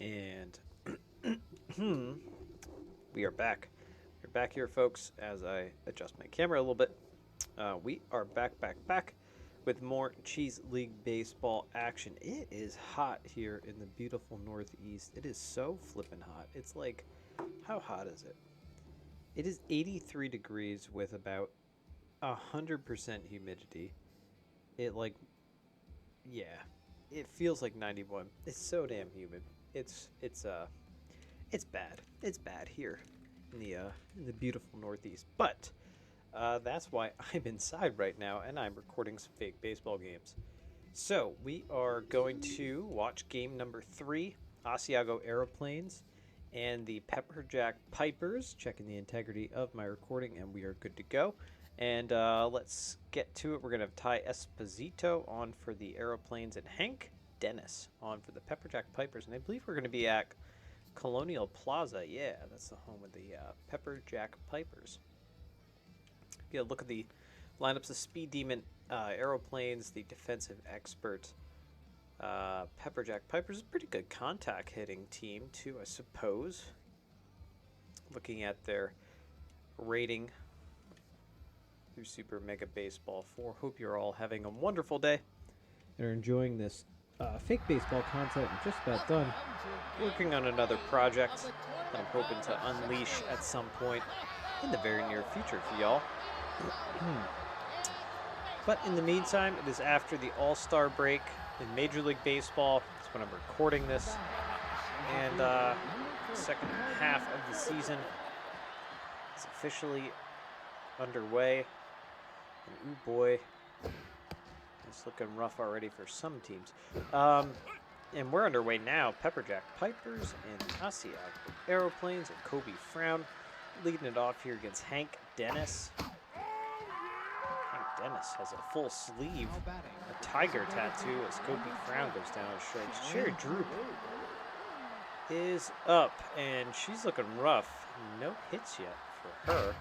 And we are back. We're back here, folks, as I adjust my camera a little bit. We are back with more Cheese League Baseball action. It is hot here in the beautiful Northeast. It is so flippin' hot. It's like, how hot is it? It is 83 degrees with about 100% humidity. It yeah, it feels like 91. It's so damn humid. It's bad. It's bad here in the beautiful Northeast. But that's why I'm inside right now and I'm recording some fake baseball games. So we are going to watch game number 3, Asiago Aeroplanes and the Pepperjack Pipers. Checking the integrity of my recording, and we are good to go. And let's get to it. We're going to have Ty Esposito on for the Aeroplanes and Hank Dennis on for the Pepperjack Pipers. And I believe we're going to be at Colonial Plaza. Yeah, that's the home of the Pepperjack Pipers. Get a look at the lineups of Speed Demon Aeroplanes, the defensive expert. Pepperjack Pipers is a pretty good contact hitting team, too, I suppose. Looking at their rating through Super Mega Baseball 4. Hope you're all having a wonderful day and are enjoying this fake baseball content. I'm just about done working on another project that I'm hoping to unleash at some point in the very near future for y'all. But in the meantime, it is after the All-Star break in Major League Baseball. That's when I'm recording this. And the second half of the season is officially underway. And ooh boy, it's looking rough already for some teams. And we're underway now. Pepperjack Pipers and Asiago Aeroplanes and Kobe Frown leading it off here against Hank Dennis. Hank Dennis has a full sleeve, a tiger tattoo as Kobe Frown goes down and strikes. Cherry Droop is up, and she's looking rough. No hits yet for her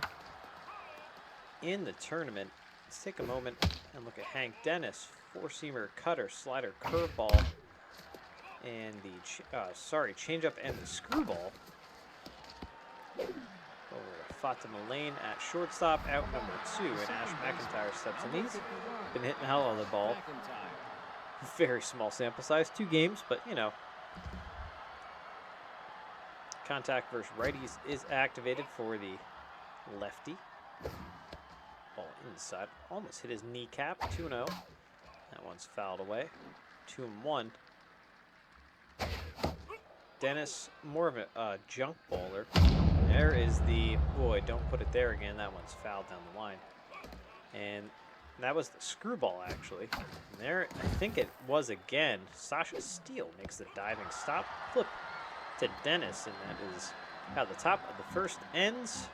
in the tournament. Let's take a moment and look at Hank Dennis. Four-seamer, cutter, slider, curveball, and the changeup and the screwball. Over to Fatima Lane at shortstop, out number 2, and Ash McIntyre steps in. He's been hitting the hell out of the ball. Very small sample size, 2 games, but you know. Contact versus righties is activated for the lefty. Ball inside, almost hit his kneecap. 2-0. That one's fouled away. 2-1. Dennis, more of a junk bowler. There is the, boy, don't put it there again. That one's fouled down the line. And that was the screwball, actually. And there, I think it was again. Sasha Steele makes the diving stop. Flip to Dennis, and that is how the top of the first ends.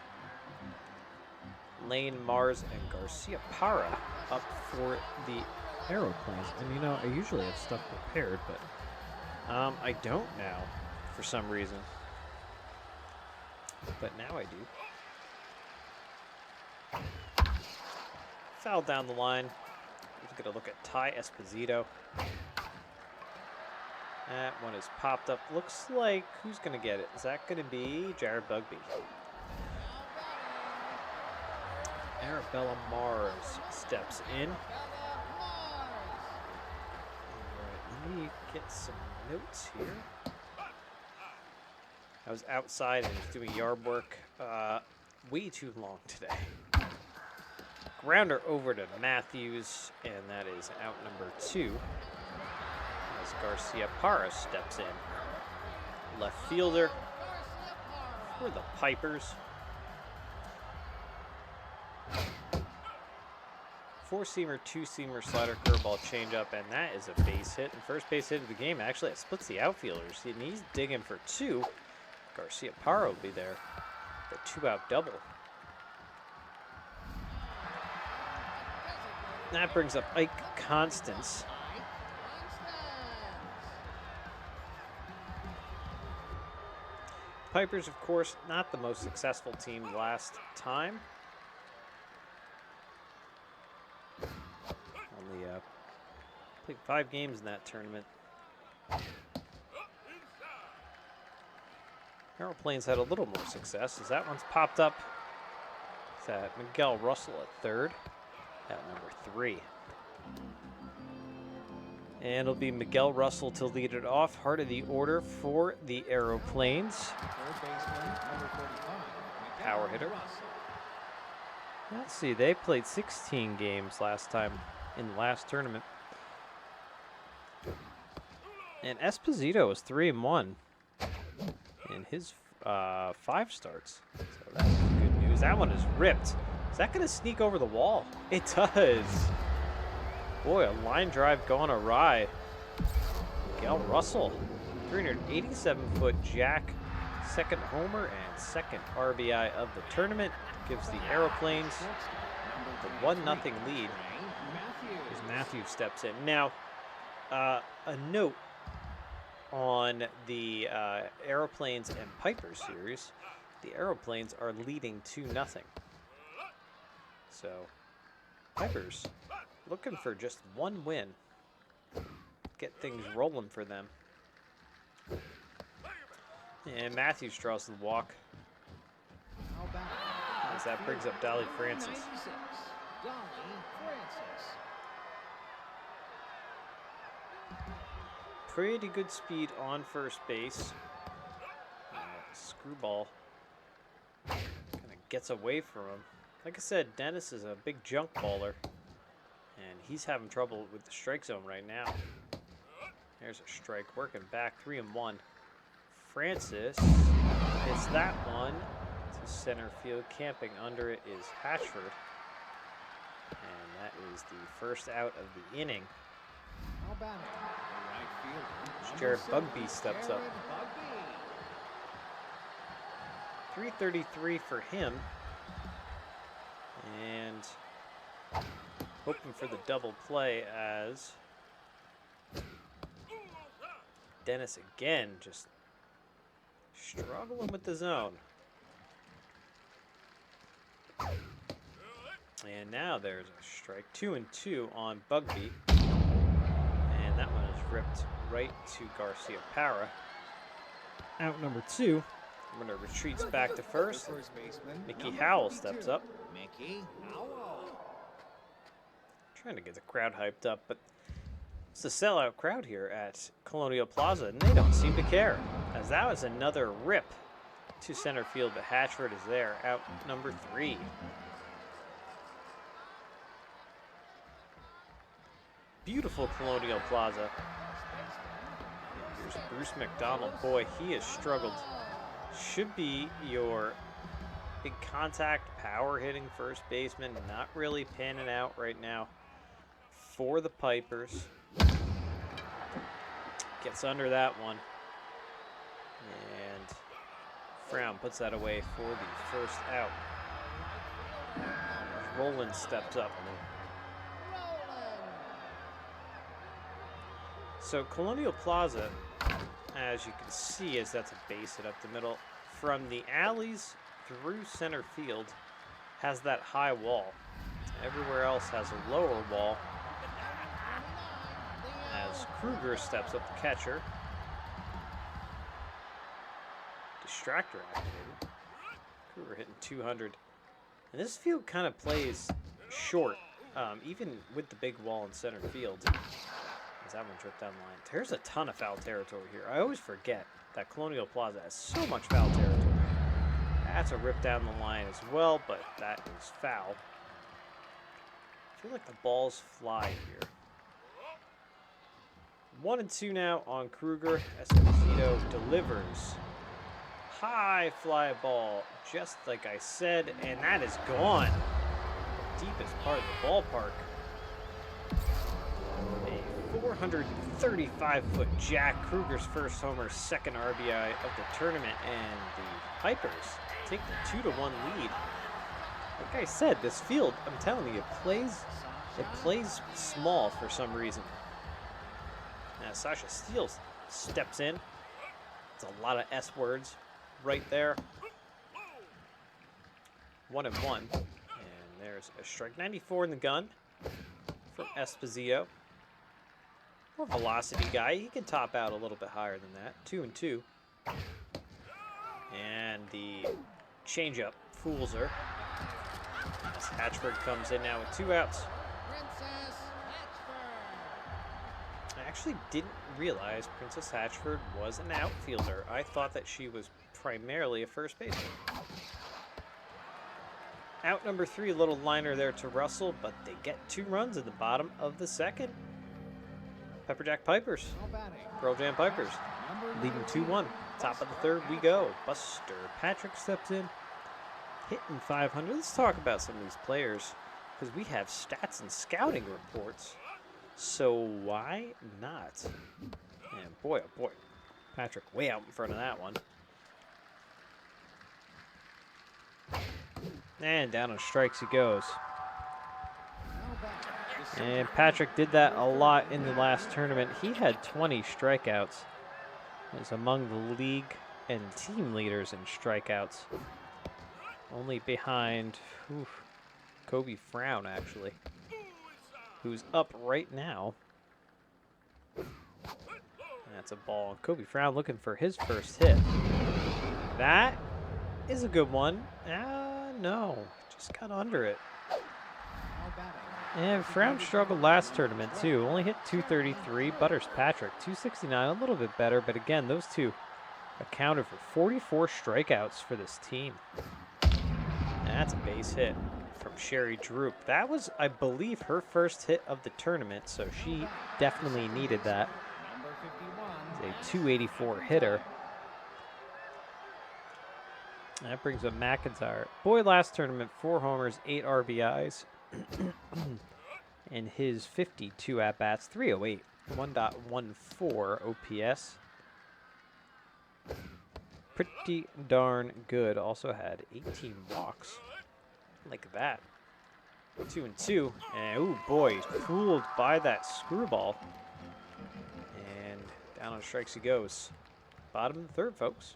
Lane, Mars, and Garcia Parra up for the Aeroplanes. And you know, I usually have stuff prepared, but I don't now for some reason. But now I do. Foul down the line. We're going to look at Ty Esposito. That one is popped up. Looks like, who's going to get it? Is that going to be Jared Bugby? Arabella Mars steps in. Alright, let me get some notes here. I was outside and was doing yard work way too long today. Grounder over to Matthews, and that is out number 2. As Garcia Parra steps in. Left fielder for the Pipers. 4-seamer, 2-seamer, slider, curveball, changeup, and that is a base hit. And first base hit of the game. Actually, it splits the outfielders. And he's digging for 2. Garcia Parra will be there. The 2-out double. That brings up Ike Constance. Pipers, of course, not the most successful team last time. Only played 5 games in that tournament. Aeroplanes had a little more success as that one's popped up. It's at Miguel Russell at third, at number 3. And it'll be Miguel Russell to lead it off. Heart of the order for the Aeroplanes. Power hitter. Let's see, they played 16 games last time in the last tournament. And Esposito is 3-1 in his 5 starts. So that's good news. That one is ripped. Is that going to sneak over the wall? It does. Boy, a line drive going awry. Miguel Russell, 387-foot jack, second homer and second RBI of the tournament. Gives the Aeroplanes the 1-0 lead as Matthews steps in. Now, a note on the Aeroplanes and Piper series, the Aeroplanes are leading 2-0. So, Pipers looking for just 1 win. Get things rolling for them. And Matthews draws the walk. As that brings up Dolly Francis. Pretty good speed on first base. Screwball kind of gets away from him. Like I said, Dennis is a big junk baller, and he's having trouble with the strike zone right now. There's a strike, working back, 3-1. Francis hits that one to center field. Camping under it is Hatchford, and that is the first out of the inning. Jared Bugby steps up. 333 for him. And hoping for the double play as Dennis again just struggling with the zone. And now there's a strike. 2-2 on Bugby. And that one is ripped right to Garcia Parra. Out number 2. Runner retreats back to first. Mickey Howell steps up. Trying to get the crowd hyped up, but it's a sellout crowd here at Colonial Plaza, and they don't seem to care, as that was another rip to center field, but Hatchford is there, out number 3. Beautiful Colonial Plaza. Here's Bruce McDonald. Boy, he has struggled. Should be your big contact, power hitting first baseman. Not really panning out right now for the Pipers. Gets under that one. And Frown puts that away for the first out. Roland steps up. So Colonial Plaza, as you can see, as that's a base hit up the middle, from the alleys through center field, has that high wall. Everywhere else has a lower wall. As Kruger steps up the catcher. Distractor activated. Kruger hitting 200. And this field kind of plays short, even with the big wall in center field. As that one tripped down the line. There's a ton of foul territory here. I always forget that Colonial Plaza has so much foul territory. That's a rip down the line as well, but that is foul. I feel like the balls fly here. 1-2 now on Kruger. Esposito delivers. High fly ball, just like I said, and that is gone. Deepest part of the ballpark. A 435-foot jack. Kruger's first homer, second RBI of the tournament, and the Pipers take the 2-1 lead. Like I said, this field, I'm telling you, it plays small for some reason. Now Sasha Steele steps in. It's a lot of S words right there. 1-1. And there's a strike. 94 in the gun from Esposito. More velocity guy. He can top out a little bit higher than that. 2-2. And the changeup fools her. As Hatchford comes in now with 2 outs. I actually didn't realize Princess Hatchford was an outfielder. I thought that she was primarily a first baseman. Out number 3, a little liner there to Russell, but they get 2 runs in the bottom of the 2nd. Pepperjack Pipers, Pearl Jam Pipers, leading 2-1. Top of the 3rd we go. Buster Patrick steps in, hitting 500. Let's talk about some of these players, because we have stats and scouting reports. So why not? And boy, oh boy, Patrick way out in front of that one. And down on strikes he goes. And Patrick did that a lot in the last tournament. He had 20 strikeouts. He was among the league and team leaders in strikeouts. Only behind Kobe Frown, actually, who's up right now. That's a ball. Kobe Frown looking for his first hit. That is a good one. No, just got under it. And Frown struggled last tournament too. Only hit 233. Butters Patrick 269, a little bit better, but again, those two accounted for 44 strikeouts for this team. And that's a base hit from Sherry Droop. That was, I believe, her first hit of the tournament, so she definitely needed that. It's a 284 hitter. That brings up McIntyre. Boy, last tournament, 4 homers, 8 RBIs. And his 52 at-bats, 308, 1.14 OPS. Pretty darn good. Also had 18 walks. Like that. 2-2. And, ooh, boy, fooled by that screwball. And down on strikes he goes. Bottom of the 3rd, folks.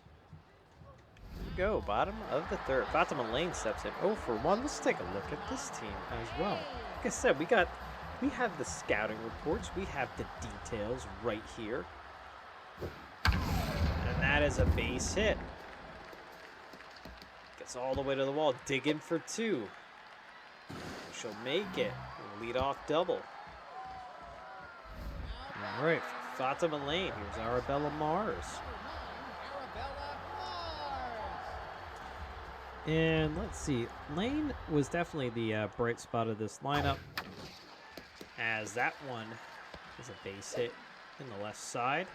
Go, bottom of the 3rd. Fatima Lane steps in. 0 for 1. Let's take a look at this team as well. Like I said, we have the scouting reports. We have the details right here. And that is a base hit. Gets all the way to the wall. Digging for 2. She'll make it. Lead off double. All right, Fatima Lane. Here's Arabella Mars. And let's see, Lane was definitely the bright spot of this lineup, as that one is a base hit in the left side.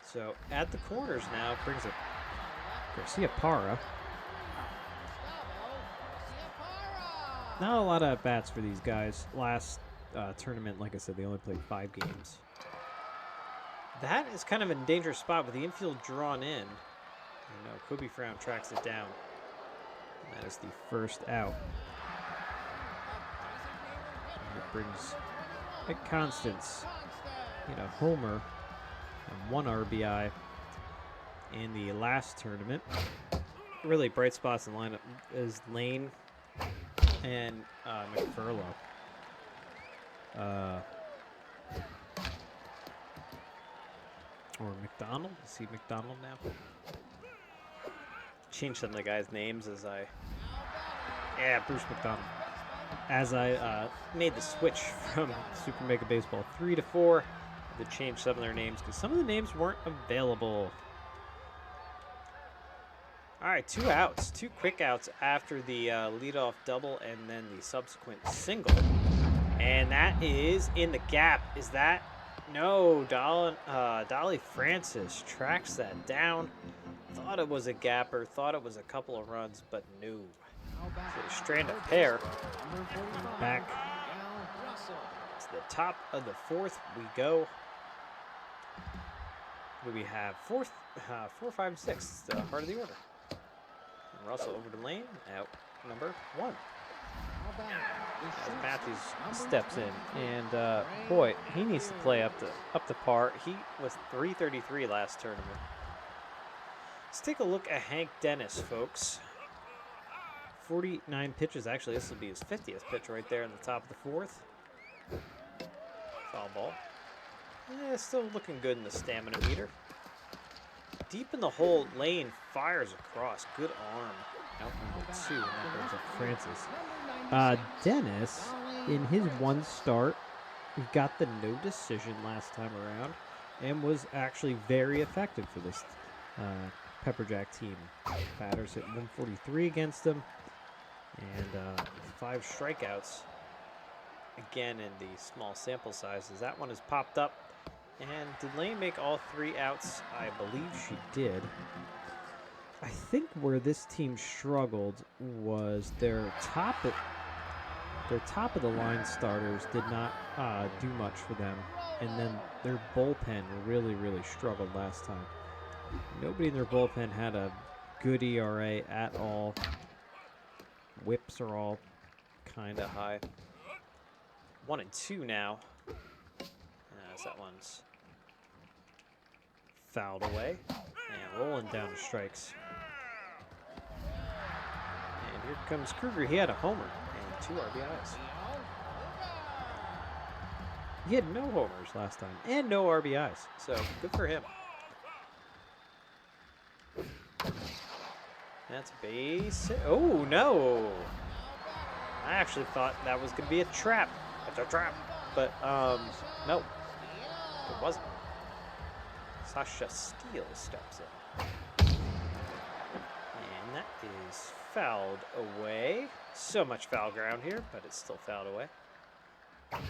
So at the corners now brings up Garcia Parra. Not a lot of at-bats for these guys. Last tournament, like I said, they only played 5 games. That is kind of a dangerous spot with the infield drawn in. No, Kobe Frown tracks it down. And that is the first out. And it brings at Constance, homer and 1 RBI in the last tournament. Really bright spots in the lineup is Lane and McFurlow. Or McDonald. Is he McDonald now? Change some of the guys' names as I... Yeah, Bruce McDonald. As I made the switch from Super Mega Baseball 3 to 4, I had to change some of their names because some of the names weren't available. All right, 2 outs. 2 quick outs after the leadoff double and then the subsequent single. And that is in the gap. Is that... No, Dolly Francis tracks that down. Thought it was a gapper, thought it was a couple of runs, but no. So strand of pair. Back to the top of the 4th we go. What do we have? 4, 5, and 6. The heart of the order. And Russell over to Lane. Out number 1. As Matthews steps in, and boy, he needs to play up to par. He was 333 last tournament. Let's take a look at Hank Dennis, folks. 49 pitches. Actually, this will be his 50th pitch right there in the top of the 4th. Foul ball. Yeah, still looking good in the stamina meter. deep in the hole. Lane fires across. Good arm. Out number 2, and that brings up Francis. Dennis, in his one start, he got the no decision last time around and was actually very effective for this Pepperjack team. Batters hit 143 against him, and 5 strikeouts. Again, in the small sample sizes. That one has popped up. And did Lane make all 3 outs? I believe she did. I think where this team struggled was their top of the line starters did not do much for them, and then their bullpen really struggled last time. Nobody in their bullpen had a good ERA at all. Whips are all kind of high. 1 and 2 now. As that one's fouled away and rolling down to strikes. And here comes Kruger. He had a homer and 2 RBIs. He had no homers last time and no RBIs, so good for him. That's a base hit. Oh, no. I actually thought that was going to be a trap. It's a trap. But, no. It wasn't. Sasha Steele steps in. And that is fouled away. So much foul ground here, but it's still fouled away. I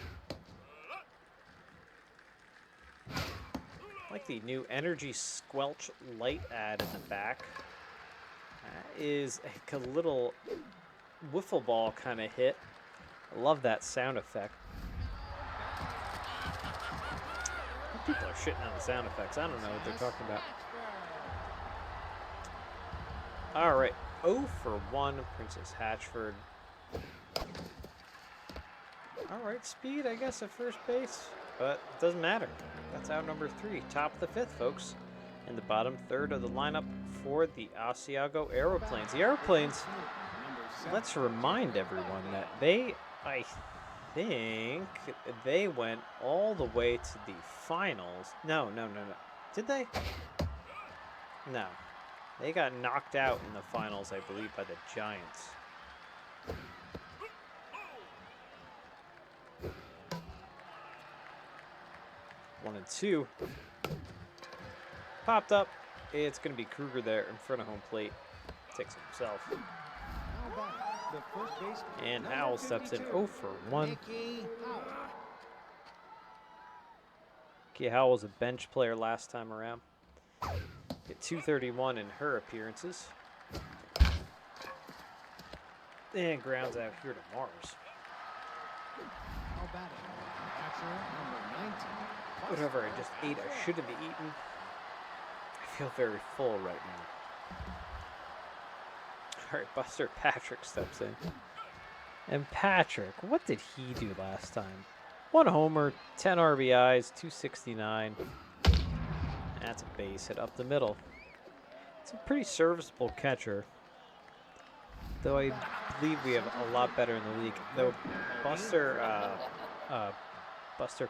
like the new Energy Squelch light ad in the back. That is a little wiffle ball kind of hit. I love that sound effect. People are shitting on the sound effects. I don't know what they're talking about. All right, 0 for 1, Princess Hatchford. All right, speed, I guess, at first base, but it doesn't matter. That's out number 3, top of the 5th, folks. In the bottom third of the lineup for the Asiago Aeroplanes. The Aeroplanes, let's remind everyone that they, I think, they went all the way to the finals. No. Did they? No. They got knocked out in the finals, I believe, by the Giants. One and 2. Popped up. It's going to be Kruger there in front of home plate. Takes it himself. And Howell steps in 0 for 1. Nikki Howell was a bench player last time around. Hit 231 in her appearances. And grounds out here to Mars. Whatever I just ate, I shouldn't be eaten. I feel very full right now. All right, Buster Patrick steps in. And Patrick, what did he do last time? 1 homer, 10 RBIs, 269. That's a base hit up the middle. It's a pretty serviceable catcher. Though I believe we have a lot better in the league. Though Buster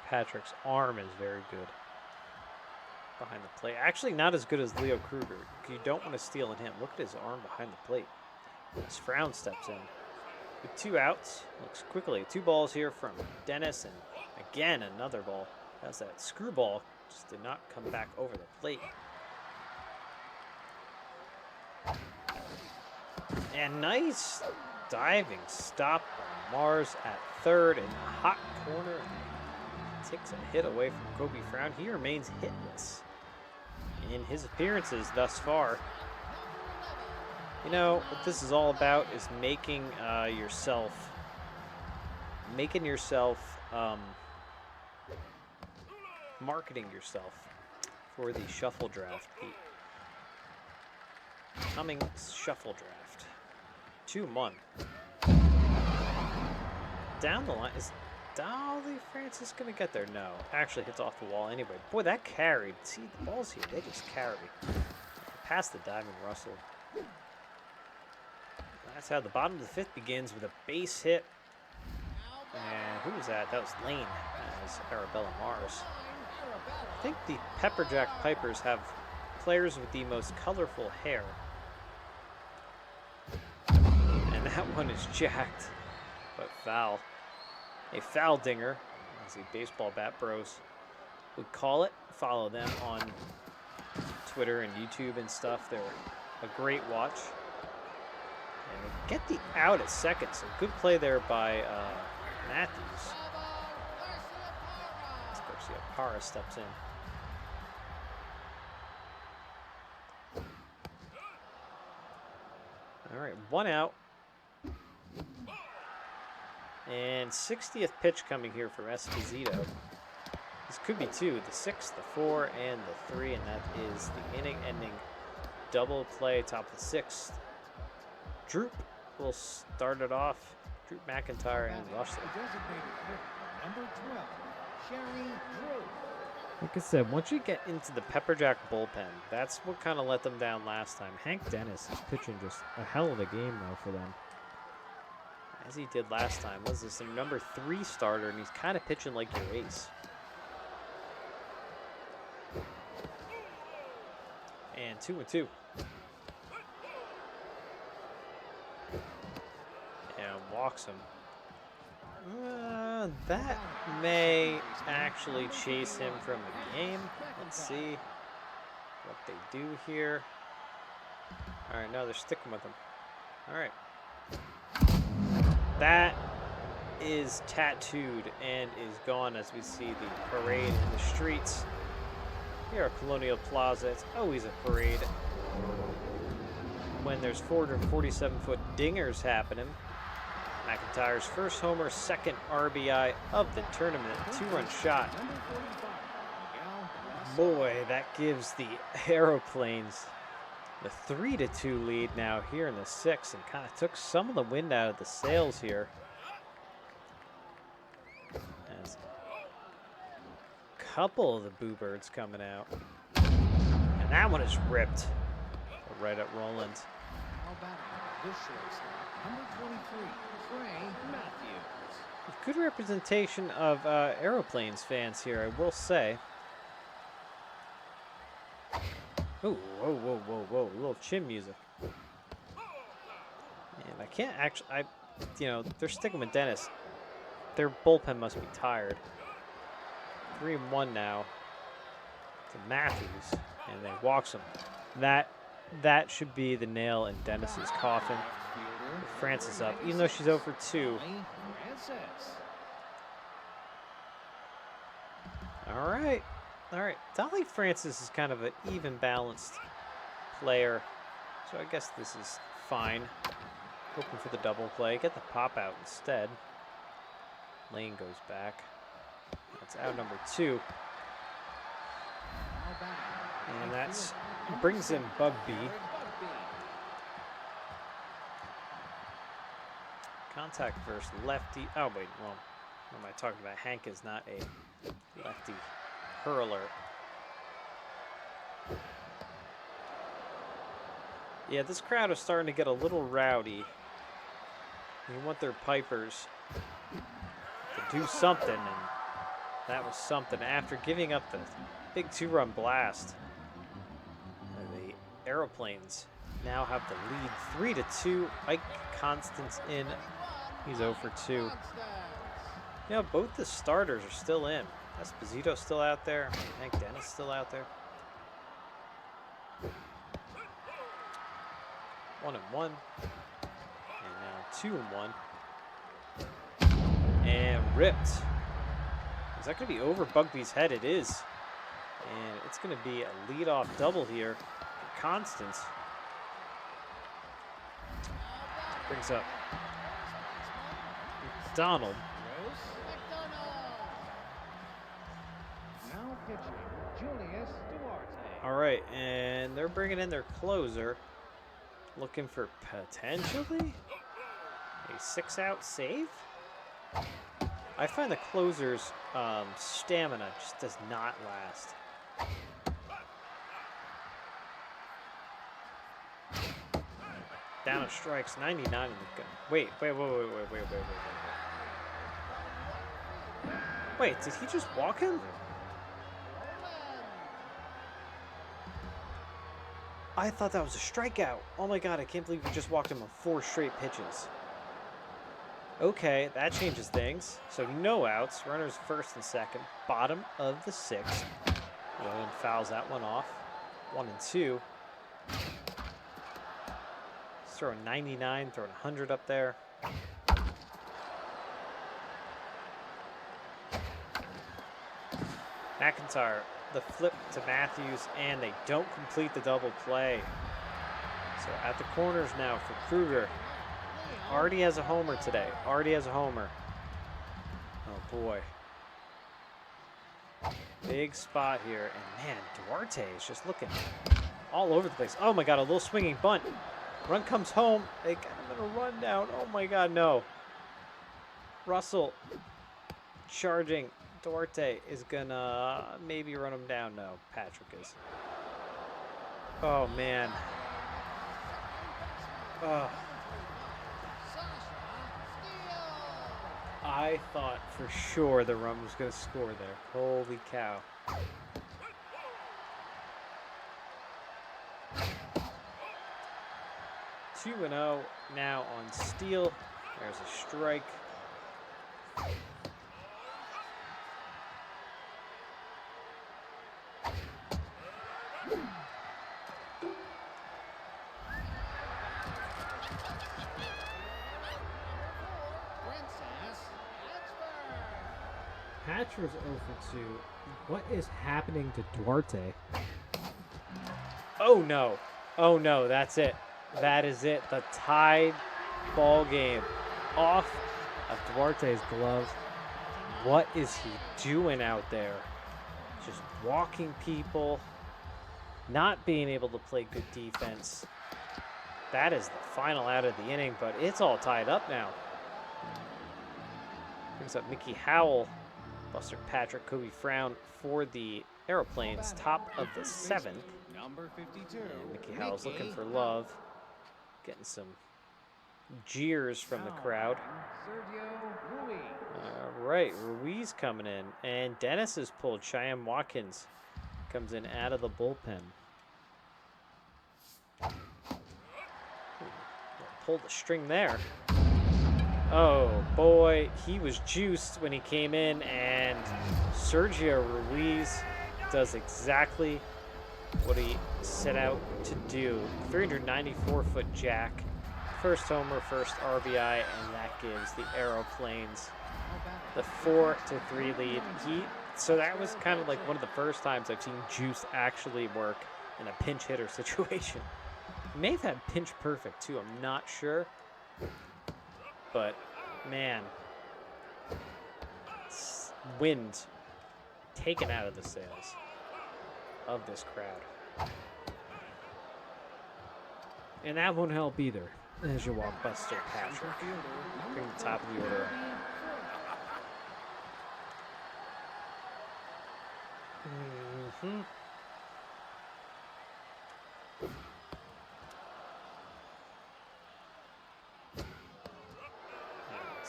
Patrick's arm is very good behind the plate. Actually, not as good as Leo Kruger. You don't want to steal in him. Look at his arm behind the plate. His Frown steps in. With 2 outs, looks quickly. 2 balls here from Dennis, and again another ball. That's that screwball. Just did not come back over the plate. And nice diving stop by Mars at third in the hot corner. Takes a hit away from Kobe Frown. He remains hitless in his appearances thus far. You know, what this is all about is making yourself marketing yourself for the shuffle draft, the coming shuffle draft. 2-1. Down the line, is Dolly Francis gonna get there? No, actually hits off the wall anyway. Boy, that carried. See, the balls here, they just carry. Past the Diamond Russell. That's how the bottom of the 5th begins with a base hit. And who was that? That was Lane. That was Arabella Mars. I think the Pepperjack Pipers have players with the most colorful hair. And that one is jacked, but foul. A foul dinger, as the baseball bat bros would call it. Follow them on Twitter and YouTube and stuff. They're a great watch. And they get the out at second, so good play there by Matthews. Garcia Parra steps in. All right, 1 out. And 60th pitch coming here from Esposito. This could be 2, the 6, the 4, and the 3, and that is the inning-ending double play, top of the 6th. Droop will start it off. Droop McIntyre and Russell. Number 12, Sherry Drew. Like I said, once you get into the Pepperjack bullpen, that's what kind of let them down last time. Hank Dennis is pitching just a hell of a game, though, for them. As he did last time. Was this a number 3 starter, and he's kind of pitching like your ace. And 2-2. And walks him. That may actually chase him from the game. Let's see what they do here. All right, no, they're sticking with him. All right. That is tattooed and is gone as we see the parade in the streets. Here at Colonial Plaza, it's always a parade when there's 447-foot dingers happening. McIntyre's first homer, second RBI of the tournament, 2-run shot. Boy, that gives the Aeroplanes the 3-2 lead now here in the 6th, and kind of took some of the wind out of the sails here. As a couple of the Boo Birds coming out. And that one is ripped right at Roland. How about this shortstop, number 23, Trey Matthews. Good representation of Aeroplanes fans here, I will say. Ooh, whoa, whoa, whoa, whoa, a little chin music. And I can't actually, you know, they're sticking with Dennis. Their bullpen must be tired. 3-1 now to Matthews, and then walks him. That should be the nail in Dennis's coffin. With Francis up, even though she's 0 for 2. All right. All right, Dolly Francis is kind of an even balanced player, so I guess this is fine. Hoping for the double play, get the pop out instead. Lane goes back. That's out number 2. And that brings in Bugby. Contact versus lefty. Oh, wait, well, what am I talking about? Hank is not a lefty hurler. Yeah, this crowd is starting to get a little rowdy. You want their pipers to do something, and that was something. After giving up the big 2-run blast, the Aeroplanes now have the lead 3-2. Ike Constance in. He's 0 for 2. You know, both the starters are still in. Esposito still out there. Hank Dennis still out there. 1-1. And now 2-1. And ripped. Is that going to be over Bugby's head? It is. And it's going to be a leadoff double here for Constance. Brings up McDonald. All right, and they're bringing in their closer, looking for potentially a 6-out save. I find the closer's stamina just does not last. Down of strikes, 99 in the gun. Wait. Wait, did he just walk him? I thought that was a strikeout. Oh my god, I can't believe we just walked him on 4 straight pitches. Okay, that changes things. So no outs, runners first and second, bottom of the 6th. William fouls that one off. 1 and 2. He's throwing 99, throwing 100 up there. McIntyre, the flip to Matthews, and they don't complete the double play. So at the corners now for Kruger. Already has a homer today. Already has a homer. Oh boy. Big spot here. And man, Duarte is just looking all over the place. Oh my god, a little swinging bunt. Run comes home. They got him in a run down. Oh my god, no. Russell charging. Duarte is gonna maybe run him down. No, Patrick is. Oh man. Oh. I thought for sure the run was going to score there. Holy cow. Two and 0 now on Steele. There's a strike. Hatcher's 0 for 2. What is happening to Duarte? Oh no. Oh no, that's it. That is it. The tied ball game off of Duarte's glove. What is he doing out there? Just walking people, not being able to play good defense. That is the final out of the inning, but it's all tied up now. Brings up Mickey Howell. Buster Patrick, Kobe Frown for the Aeroplanes, top of the 7th. Number 52. And Mickey Howell's looking for love. Getting some jeers from the crowd. Sergio Ruiz. All right, Ruiz coming in. And Dennis has pulled. Cheyenne Watkins comes in out of the bullpen. Pulled the string there. Oh boy, he was juiced when he came in, and Sergio Ruiz does exactly what he set out to do. 394-foot jack, first homer, first RBI, and that gives the Aeroplanes the 4-3 lead. So that was kind of like one of the first times I've seen juice actually work in a pinch hitter situation. He may have had pinch perfect too, I'm not sure. But, man, wind taken out of the sails of this crowd. And that won't help either, as you walk Buster Patrick. Bring the top of the order. Mm-hmm.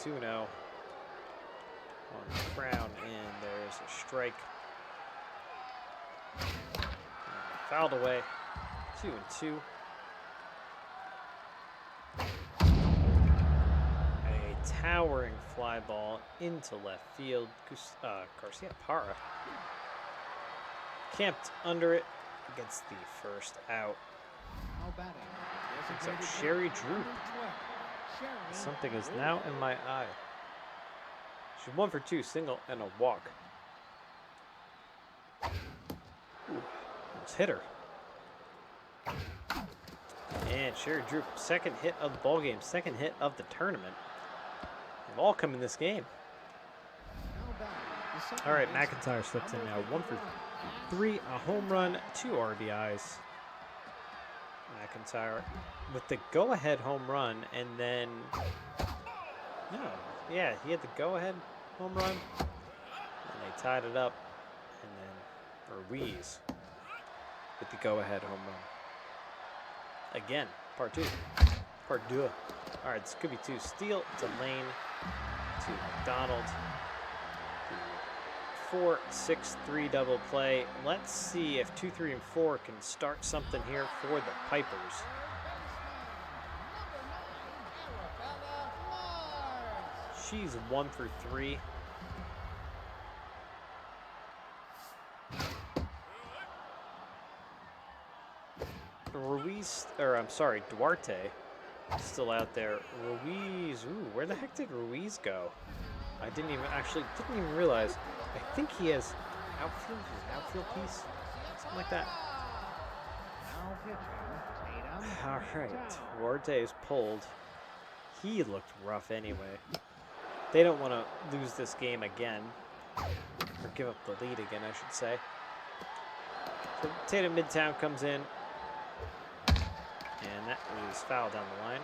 2-0 on Crown, and there's a strike. Fouled away. 2-2. A towering fly ball into left field. Garcia Parra camped under it, gets the first out. Picks up Sherry Droop. Something is now in my eye. She's 1 for 2, single and a walk. Let's hit her. And Sherry Droop, second hit of the ball game, second hit of the tournament. They've all come in this game. All right, McIntyre slips in now. 1 for 3, a home run, 2 RBIs. McIntyre with the go-ahead home run, and then he had the go-ahead home run, and they tied it up, and then Ruiz with the go-ahead home run. Again, part 2. All right, this could be 2. Steele to Lane to McDonald to 4, 6, 3 double play. Let's see if 2, 3, and 4 can start something here for the Pipers. She's 1 for 3. Ruiz, or I'm sorry, Duarte, still out there. Ruiz, ooh, where the heck did Ruiz go? I didn't even realize. I think he has outfield, his outfield piece, something like that. Now pitching, Tatum. All right, Duarte is pulled. He looked rough anyway. They don't want to lose this game again, or give up the lead again, I should say. So Tatum Midtown comes in. And that is foul down the line.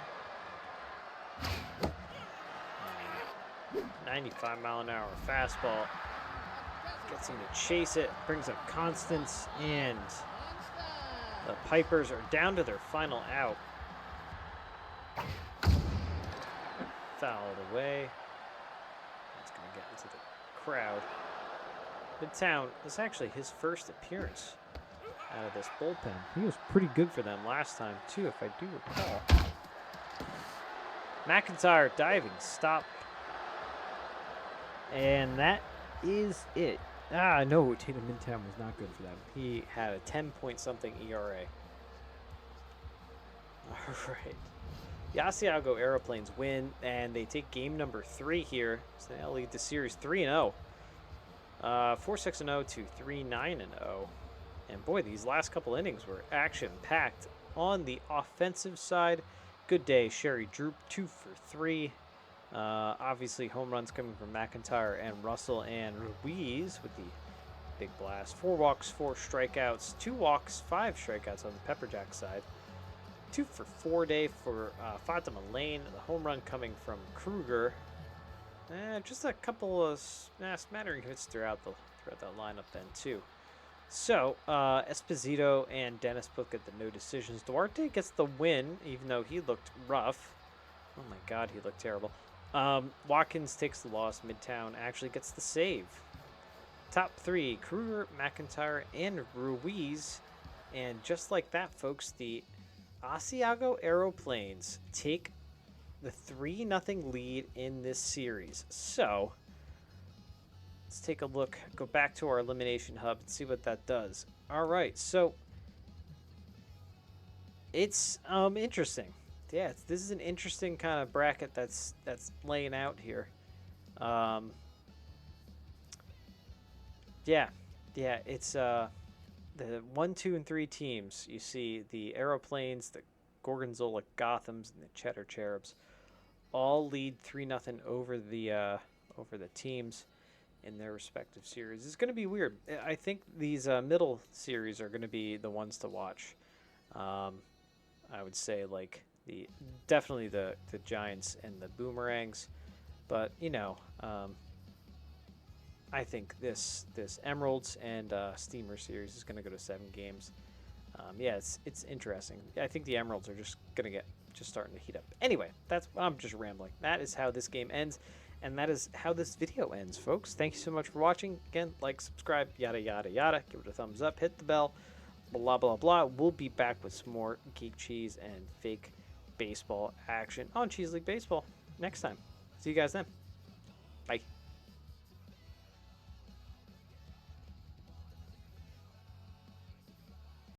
95-mile-an-hour fastball. Gets him to chase it. Brings up Constance. And the Pipers are down to their final out. Fouled away. That's going to get into the crowd. Midtown, this is actually his first appearance out of this bullpen. He was pretty good for them last time, too, if I do recall. McIntyre diving stop. And that is it. No, Tatum Midtown was not good for them. He had a 10-point-something ERA. All right. The Asiago Aeroplanes win, and they take game number 3 here. So they lead the series 3-0. 4-6-0 to 3-9-0. And boy, these last couple innings were action-packed on the offensive side. Good day, Sherry Droop, 2 for 3. Obviously, home runs coming from McIntyre and Russell and Ruiz with the big blast. 4 walks, 4 strikeouts, 2 walks, 5 strikeouts on the Pepperjack side. 2 for 4 day for Fatima Lane. The home run coming from Kruger. Just a couple of smattering hits throughout that lineup then, too. So, Esposito and Dennis both get the no decisions. Duarte gets the win, even though he looked rough. Oh my god, he looked terrible. Watkins takes the loss. Midtown actually gets the save. Top 3, Kruger, McIntyre, and Ruiz. And just like that, folks, the Asiago Aeroplanes take the 3-0 lead in this series. So, let's take a look, go back to our elimination hub and see what that does. All right, so it's interesting. Yeah, this is an interesting kind of bracket that's laying out here. Yeah, it's the 1, 2, and 3 teams. You see the Aeroplanes, the Gorgonzola Gothams, and the Cheddar Cherubs all lead 3-0 over the teams in their respective series. It's going to be weird. I think these middle series are going to be the ones to watch. I would say definitely the Giants and the Boomerangs, but I think this Emeralds and Steamer series is going to go to 7 games. It's interesting. I think the Emeralds are just starting to heat up. Anyway, I'm just rambling. That is how this game ends. And that is how this video ends, folks. Thank you so much for watching. Again, like, subscribe, yada, yada, yada. Give it a thumbs up, hit the bell, blah, blah, blah. We'll be back with some more Geek Cheese and fake baseball action on Cheese League Baseball next time. See you guys then. Bye.